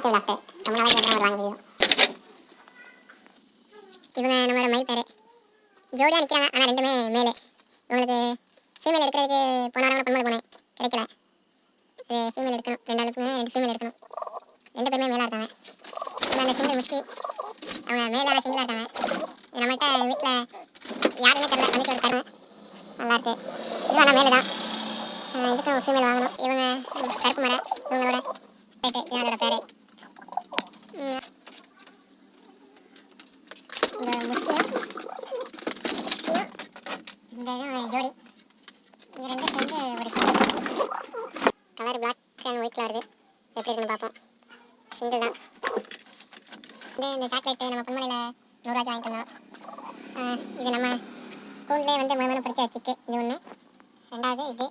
Party விளாட்டு ரொம்ப நாளைக்கு அப்புறம் வருவாங்க வீடியோ. இவங்க நம்மளோட மை பேர் ஜோடியாக நிற்கிறாங்க. ஆனால் ரெண்டுமே மேலே. உங்களுக்கு ஃபீமேல் எடுக்கிறதுக்கு போன வாரம் பொங்கல் போனேன், கிடைக்கல. ஃபீமேல் எடுக்கணும், 2 ஆளுக்குமே 2 ஃபீமேல் எடுக்கணும். 2 பேருமே மேலாக இருக்காங்க. அந்த சிங்கிள் முஸ்கி அவங்க மேலாக சிங்கிளாக இருக்காங்க. நம்மகிட்ட வீட்டில் யாருமே தெரியல, வந்துட்டு ஒரு கருமை நல்லாயிருக்கு. இது ஆனால் மேலே தான். இதுக்கும் ஃபீமேல் வாங்கணும். இவங்க கருப்பு மரம், இவங்களோட ரேட்டு இதோட பேர். இந்த முஸ்கியும் இந்த ஜோடி இந்த 2 சேர்ந்து ஒரு கலர் பிளாக் அண்ட் ஒயிட்டில் வருது. எப்படி இருக்குன்னு பார்ப்போம். சிங்கிள் தான். இந்த சாக்லேட்டு நம்ம பொன்மலையில் 100 ரூபாய்க்கு வாங்கிட்டு வந்தோம். இது நம்ம ஸ்கூல்லேயே வந்து முதல்ல பிடிச்ச சிக்கு. இது ஒன்று. 2வது இது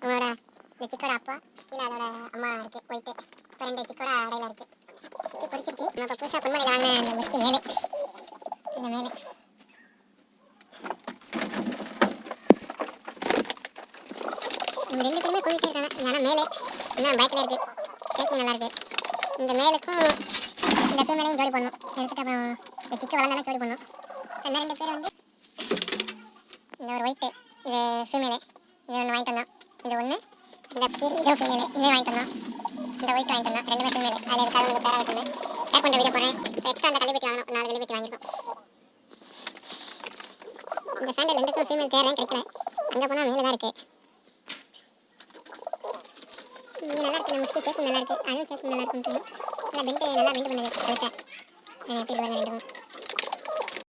நம்மளோட இந்த சிக்கோட அப்பா, கீழே அதோட அம்மா இருக்குது ஒயிட்டு. இப்போ 2 சிக்கோட அடையில் இருக்குது. இது பிடிச்சிருச்சு. நம்ம இப்போ புதுசாக பொன்மலையில் வாங்கின அந்த முஸ்கி மேலே, இந்த மேலே இந்த 2 பேருமே கூவிட்டே இருக்காங்க. ஆனால் மேலே இன்னும் பேக்கில் இருக்குது. ஷேக்கிங் நல்லாயிருக்கு. இந்த மேலுக்கும் இந்த ஃபீமேலையும் ஜோடி பண்ணணும். எடுத்துகிட்டு அப்புறம் இந்த சிக்கு வளர்ந்தாலும் ஜோடி பண்ணணும். இந்த 2 பேர் வந்து இந்த ஒரு ஒயிட்டு இது ஃபீமேலு, இது ஒன்று வாங்கிட்டு வந்தோம். இது ஒன்று, இந்த இதுவும் ஃபீமேலு, இதே வாங்கிட்டு வந்தோம். இந்த ஒயிட் வாங்கிட்டு வந்தோம். 2 ஃபீமேலு. அதில் இருக்காது உங்களுக்கு பேராக இருக்குன்னு பேக் பண்ணுற வீடியோ போடுறேன். எக்ஸ்ட்ரா அந்த கல்விப்பட்டி வாங்கணும். 4 கல்விப்பட்டி வாங்கியிருக்கோம். இந்த சாண்டல் 2க்கும் ஃபீமேல் தேடுறேன், கிடைக்கல. அங்கே போனால் மேலே தான் இருக்குது. இது நல்லா இருக்குது. முஸ்கி ஷேக்கிங் நல்லா இருக்குது. அதுவும் ஷேக்கிங் நல்லா இருக்குன்னு நல்லா பெண்டு நல்லா பெண்டு பண்ணுது கழுத்தை. எப்படி பாருங்க 2